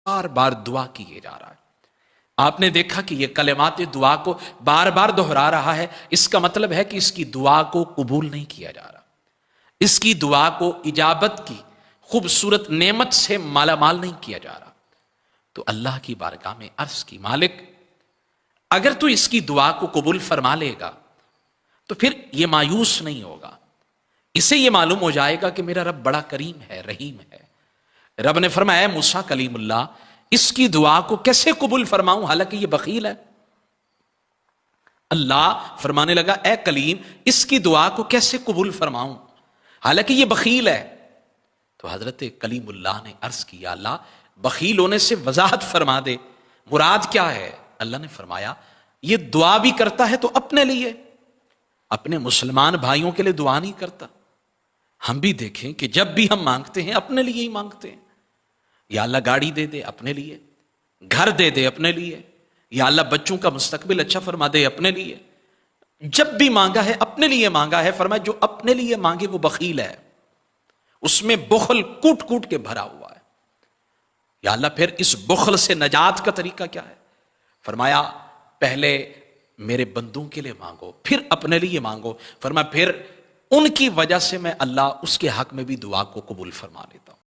بار بار دعا کیے جا رہا ہے۔ آپ نے دیکھا کہ یہ کلمات دعا کو بار بار دہرا رہا ہے، اس کا مطلب ہے کہ اس کی دعا کو قبول نہیں کیا جا رہا، اس کی دعا کو اجابت کی خوبصورت نعمت سے مالا مال نہیں کیا جا رہا۔ تو اللہ کی بارگاہ میں عرض کی، مالک اگر تو اس کی دعا کو قبول فرما لے گا تو پھر یہ مایوس نہیں ہوگا، اسے یہ معلوم ہو جائے گا کہ میرا رب بڑا کریم ہے، رحیم ہے۔ رب نے فرمایا، اے موسیٰ کلیم اللہ، اس کی دعا کو کیسے قبول فرماؤں حالانکہ یہ بخیل ہے؟ اللہ فرمانے لگا، اے کلیم اس کی دعا کو کیسے قبول فرماؤں حالانکہ یہ بخیل ہے؟ تو حضرت کلیم اللہ نے عرض کیا، اللہ بخیل ہونے سے وضاحت فرما دے، مراد کیا ہے؟ اللہ نے فرمایا، یہ دعا بھی کرتا ہے تو اپنے لیے، اپنے مسلمان بھائیوں کے لیے دعا نہیں کرتا۔ ہم بھی دیکھیں کہ جب بھی ہم مانگتے ہیں اپنے لیے ہی مانگتے ہیں۔ یا اللہ گاڑی دے دے، اپنے لیے، گھر دے دے، اپنے لیے، یا اللہ بچوں کا مستقبل اچھا فرما دے، اپنے لیے۔ جب بھی مانگا ہے اپنے لیے مانگا ہے، فرمایا جو اپنے لیے مانگے وہ بخیل ہے، اس میں بخل کوٹ کوٹ کے بھرا ہوا ہے۔ یا اللہ پھر اس بخل سے نجات کا طریقہ کیا ہے؟ فرمایا پہلے میرے بندوں کے لیے مانگو، پھر اپنے لیے مانگو۔ فرمایا پھر ان کی وجہ سے میں اللہ اس کے حق میں بھی دعا کو قبول فرما لیتا ہوں۔